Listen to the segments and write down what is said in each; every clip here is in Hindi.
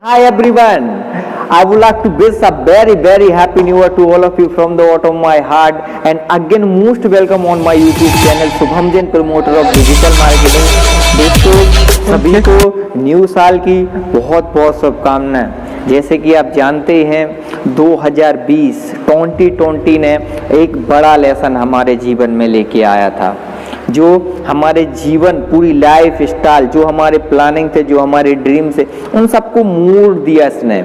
Hi everyone, I would like to wish a very happy new year to all of you from the bottom of my heart and again most welcome on my YouTube channel Shubham Jain promoter of digital marketing. दोस्तों सभी को न्यू साल की बहुत बहुत शुभकामनाएं। जैसे कि आप जानते हैं 2020 ने एक बड़ा लेसन हमारे जीवन में लेके आया था, जो हमारे जीवन पूरी लाइफ स्टाइल, जो हमारे प्लानिंग थे, जो हमारे ड्रीम थे, उन सबको मोड़ दिया इसने।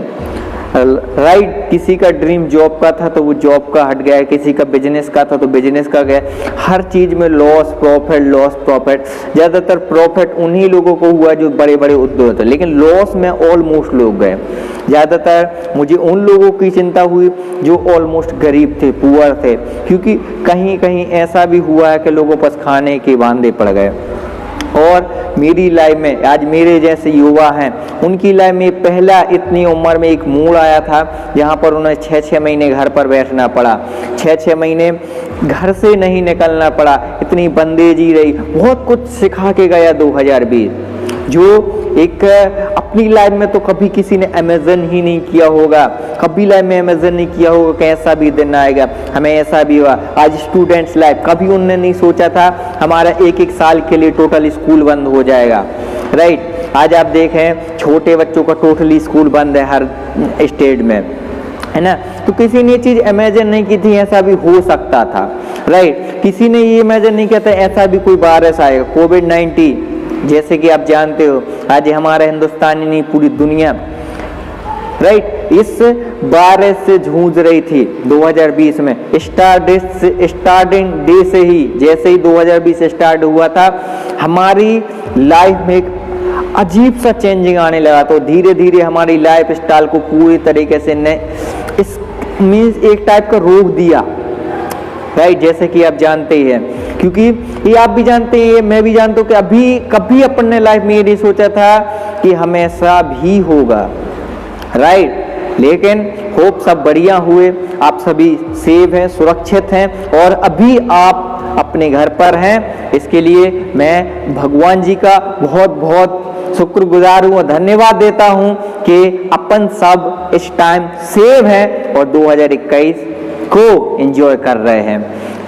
राइट, किसी का ड्रीम जॉब का था तो वो जॉब का हट गया, किसी का बिजनेस का था तो बिजनेस का गया। हर चीज में लॉस प्रॉफिट। ज्यादातर प्रॉफिट उन्हीं लोगों को हुआ जो बड़े बड़े उद्योग थे, लेकिन लॉस में ऑलमोस्ट लोग गए। ज्यादातर मुझे उन लोगों की चिंता हुई जो ऑलमोस्ट गरीब थे, पुअर थे, क्योंकि कहीं कहीं ऐसा भी हुआ है कि लोगों पास खाने के वांदे पड़ गए। और मेरी लाइफ में आज मेरे जैसे युवा हैं, उनकी लाइफ में पहला इतनी उम्र में एक मोड़ आया था जहाँ पर उन्हें 6 महीने घर पर बैठना पड़ा, 6 महीने घर से नहीं निकलना पड़ा, इतनी बंदेजी रही। बहुत कुछ सिखा के गया 2020, जो एक अपनी लाइफ में तो कभी किसी ने इमेजिन ही नहीं किया होगा, कभी लाइफ में इमेजिन नहीं किया होगा कि ऐसा भी दिन आएगा, हमें ऐसा भी हुआ। आज स्टूडेंट्स लाइफ, कभी उन्होंने नहीं सोचा था हमारा एक साल के लिए टोटल स्कूल बंद हो जाएगा। राइट, आज आप देखें छोटे बच्चों का टोटली स्कूल बंद है हर स्टेट में, है ना। तो किसी ने ये चीज इमेजिन नहीं की थी ऐसा भी हो सकता था। राइट, किसी ने ये इमेजिन नहीं किया था ऐसा भी कोई वायरस आएगा। कोविड-19 जैसे कि आप जानते हो आज हमारा हिंदुस्तान ही नहीं पूरी दुनिया, राइट, इस वायरस से जूझ रही थी 2020 में। स्टार्टिंग डे से ही, जैसे ही 2020 स्टार्ट हुआ था, हमारी लाइफ में एक अजीब सा चेंजिंग आने लगा। तो धीरे धीरे हमारी लाइफ स्टाइल को पूरी तरीके से इस मीन्स एक टाइप का रोक दिया। राइट, जैसे कि आप जानते ही हैं, क्योंकि ये आप भी जानते हैं, मैं भी जानता हूँ कि अभी कभी अपने लाइफ में ये नहीं सोचा था कि हमेशा भी होगा। राइट, लेकिन होप सब बढ़िया हुए, आप सभी सेफ हैं, सुरक्षित हैं और अभी आप अपने घर पर हैं। इसके लिए मैं भगवान जी का बहुत बहुत शुक्रगुजार हूँ और धन्यवाद देता हूँ कि अपन सब इस टाइम सेफ हैं और 2021 को एंजॉय कर रहे हैं।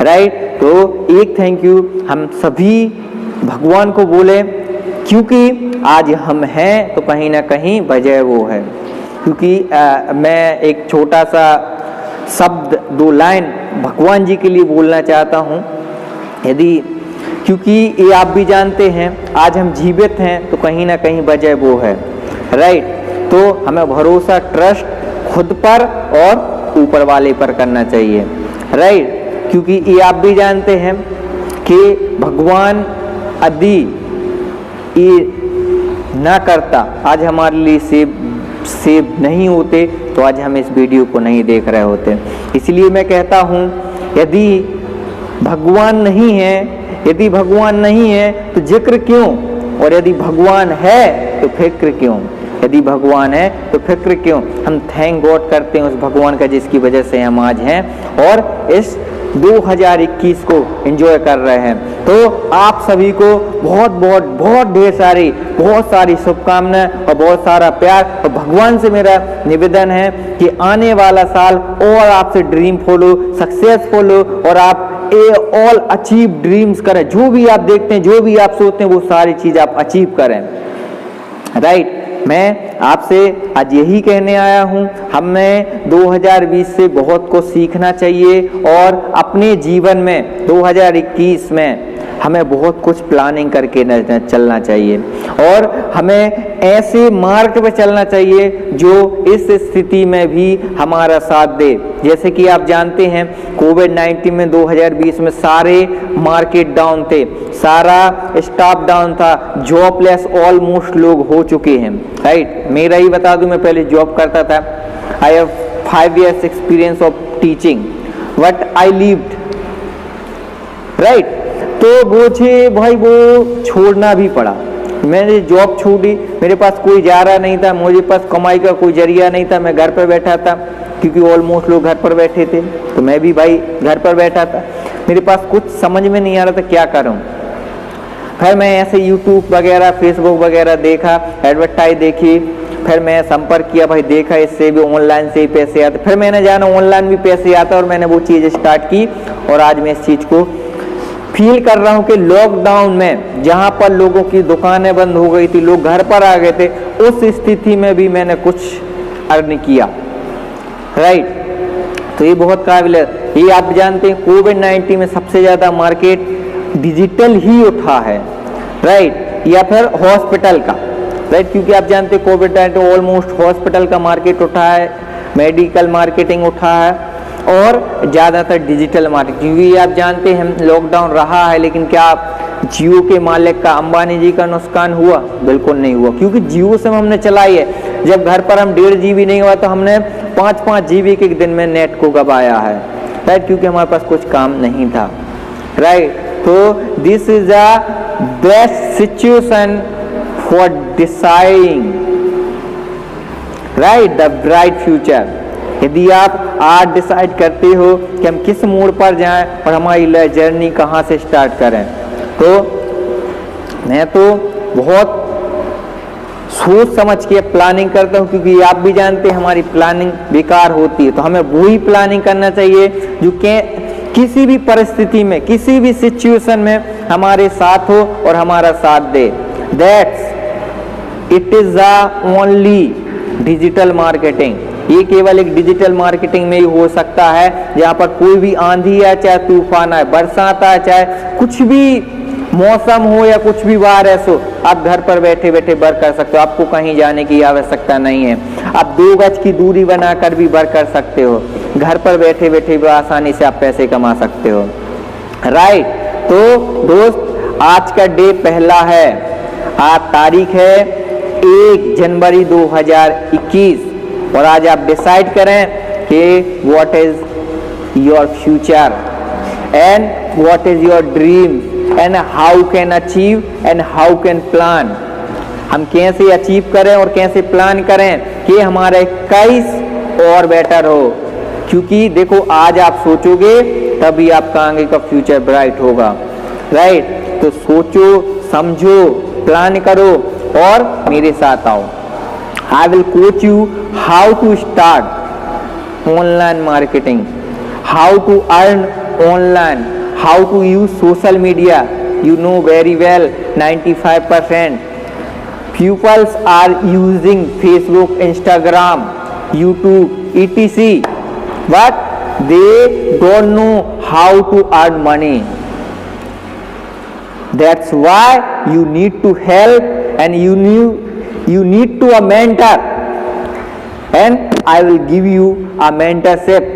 राइट, तो एक थैंक यू हम सभी भगवान को बोले, क्योंकि आज हम हैं तो कहीं ना कहीं वजह वो है। क्योंकि मैं एक छोटा सा शब्द, 2 लाइन भगवान जी के लिए बोलना चाहता हूँ। यदि, क्योंकि ये आप भी जानते हैं आज हम जीवित हैं तो कहीं ना कहीं वजह वो है। राइट, तो हमें भरोसा, ट्रस्ट खुद पर और ऊपर वाले पर करना चाहिए। राइट, क्योंकि ये आप भी जानते हैं कि भगवान यदि ये ना करता, आज हमारे लिए सेव नहीं होते तो आज हम इस वीडियो को नहीं देख रहे होते। इसलिए मैं कहता हूँ यदि भगवान नहीं है तो जिक्र क्यों, और यदि भगवान है तो फिक्र क्यों। यदि भगवान है तो फिक्र क्यों। हम थैंक गॉड करते हैं उस भगवान का जिसकी वजह से हम आज हैं और इस 2021 को एंजॉय कर रहे हैं। तो आप सभी को बहुत ढेर सारी शुभकामनाएं और बहुत सारा प्यार। और भगवान से मेरा निवेदन है कि आने वाला साल और आपसे ड्रीम फॉलो, सक्सेसफुल हो और आप ऑल अचीव ड्रीम्स करें। जो भी आप देखते हैं, जो भी आप सोचते हैं, वो सारी चीज आप अचीव करें। राइट, मैं आपसे आज यही कहने आया हूँ, हमें 2020 से बहुत कुछ सीखना चाहिए और अपने जीवन में 2021 में हमें बहुत कुछ प्लानिंग करके चलना चाहिए और हमें ऐसे मार्ग पे चलना चाहिए जो इस स्थिति में भी हमारा साथ दे। जैसे कि आप जानते हैं कोविड-19 में 2020 में सारे मार्केट डाउन थे, सारा स्टाफ डाउन था, जॉबलेस ऑलमोस्ट लोग हो चुके हैं। राइट, मेरा ही बता दूं, मैं पहले जॉब करता था। I have 5 years experience of teaching what I lived. Right, तो मुझे भाई वो छोड़ना भी पड़ा। मैंने जॉब छोड़ी, मेरे पास कोई जा रहा नहीं था, मुझे पास कमाई का कोई जरिया नहीं था, मैं घर पर बैठा था क्योंकि ऑलमोस्ट लोग घर पर बैठे थे, तो मैं भी भाई घर पर बैठा था। मेरे पास कुछ समझ में नहीं आ रहा था क्या करूं। फिर मैं ऐसे यूट्यूब वगैरह, फेसबुक वगैरह देखा, एडवर्टाइज देखी, फिर मैं संपर्क किया, भाई देखा इससे भी ऑनलाइन से ही पैसे आते, फिर मैंने जाना ऑनलाइन भी पैसे आता और मैंने वो चीज़ स्टार्ट की और आज मैं इस चीज़ को फील कर रहा हूँ कि लॉकडाउन में जहाँ पर लोगों की दुकानें बंद हो गई थी, लोग घर पर आ गए थे, उस स्थिति में भी मैंने कुछ अर्न किया, राइट। तो ये बहुत काबिल है। ये आप जानते हैं कोविड-19 में सबसे ज़्यादा मार्केट डिजिटल ही उठा है, राइट, या फिर हॉस्पिटल का, राइट, क्योंकि आप जानते हैं कोविड-19 ऑलमोस्ट हॉस्पिटल का मार्केट उठा है, मेडिकल मार्केटिंग उठा है और ज़्यादातर डिजिटल मार्केटिंग, क्योंकि आप जानते हैं लॉकडाउन रहा है, लेकिन क्या जियो के मालिक का, अंबानी जी का नुकसान हुआ? बिल्कुल नहीं हुआ, क्योंकि जियो सिम हमने चलाई है। जब घर पर हम 1.5 GB नहीं हुआ तो हमने 5-5 GB के दिन में नेट को गवाया है, राइट, क्योंकि हमारे पास कुछ काम नहीं था, राइट। तो this is a best situation for deciding, right, the bright future. यदि आप आज डिसाइड करते हो कि हम किस मोड़ पर जाएं और हमारी जर्नी कहाँ से स्टार्ट करें, तो मैं तो बहुत सोच समझ के प्लानिंग करता हूँ, क्योंकि आप भी जानते हैं हमारी प्लानिंग बेकार होती है। तो हमें वही प्लानिंग करना चाहिए जो कि किसी भी परिस्थिति में, किसी भी सिचुएशन में हमारे साथ हो और हमारा साथ दे। That's it is the only digital marketing. ये केवल एक डिजिटल मार्केटिंग में ही हो सकता है, जहाँ पर कोई भी आंधी आए, चाहे तूफान आए, बरसात आए, चाहे कुछ भी मौसम हो या कुछ भी वायरस हो, आप घर पर बैठे बैठे वर्क कर सकते हो। आपको कहीं जाने की आवश्यकता नहीं है। आप 2 गज की दूरी बनाकर भी वर्क कर सकते हो। घर पर बैठे बैठे भी आसानी से आप पैसे कमा सकते हो, राइट। तो दोस्त, आज का डे पहला है, आज तारीख है 1 जनवरी 2021 और आज आप डिसाइड करें कि what is your future and what is your dream and how can achieve and how can plan. हम कैसे अचीव करें और कैसे प्लान करें कि हमारा 21 और बेटर हो, क्योंकि देखो आज आप सोचोगे तभी आपका आगे का फ्यूचर ब्राइट होगा, राइट। तो सोचो, समझो, प्लान करो और मेरे साथ आओ। I will coach you how to start online marketing, how to earn online, how to use social media. You know very well 95% pupils are using Facebook, Instagram, YouTube, etc. But they don't know how to earn money. That's why you need to help and you need to a mentor, and I will give you a mentorship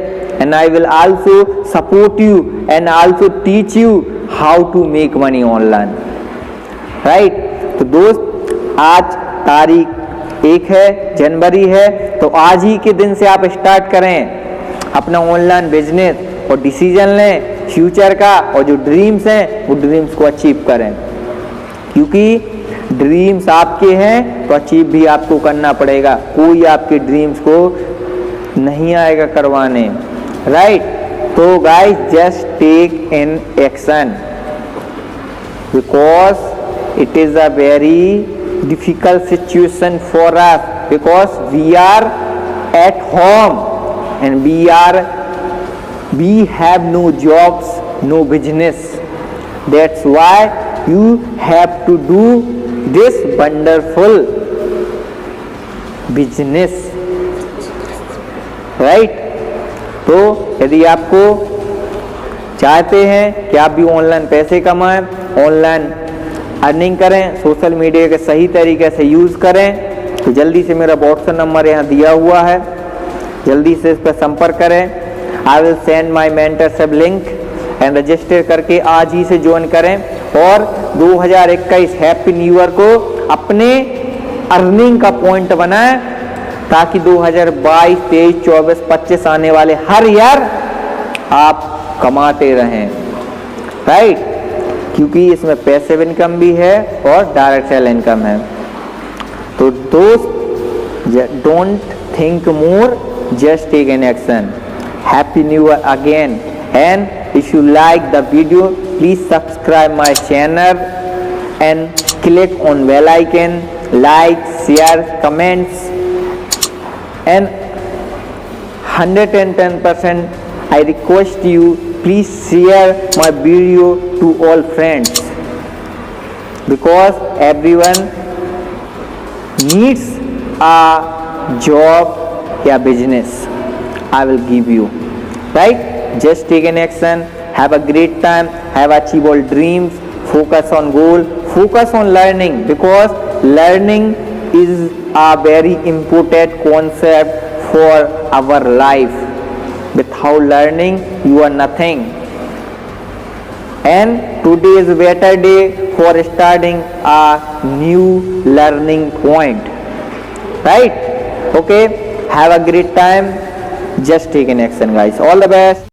and I will also support you and also teach you how to make money online, right। तो दोस्त, आज तारीख 1 है, जनवरी है, तो आज ही के दिन से आप स्टार्ट करें अपना ऑनलाइन बिजनेस और डिसीजन लें फ्यूचर का, और जो ड्रीम्स हैं वो ड्रीम्स को अचीव करें, क्योंकि ड्रीम्स आपके हैं तो अचीव भी आपको करना पड़ेगा। कोई आपके ड्रीम्स को नहीं आएगा करवाने, राइट। तो guys, just take in action because it is a very difficult situation for us, because we are at home and we have no jobs, no business. That's why you have to do this wonderful business, right। तो यदि आपको चाहते हैं कि आप भी ऑनलाइन पैसे कमाएं, ऑनलाइन अर्निंग करें, सोशल मीडिया के सही तरीके से यूज करें, तो जल्दी से मेरा व्हाट्सएप नंबर यहाँ दिया हुआ है, जल्दी से इस पर संपर्क करें। I will send my mentorship link and register करके आज ही से ज्वाइन करें और 2021 हैप्पी न्यू ईयर को अपने अर्निंग का पॉइंट बनाएं, ताकि 2022, 23, 24, 25 आने वाले हर ईयर आप कमाते रहें, राइट। क्योंकि इसमें पैसिव इनकम भी है और डायरेक्ट सेल इनकम है। तो दोस्त, don't think more, just take an action. Happy New Year again, and if you like the video, please subscribe my channel and click on bell icon, like, share, comments and 110% I request you, please share my video to all friends, because everyone needs a job या business. I will give you, right? Just take an action, have a great time, have achieve all dreams, focus on goal, focus on learning, because learning is a very important concept for our life. Without learning, you are nothing. And today is a better day for starting a new learning point, right? Okay, have a great time. Just take an action, guys. All the best.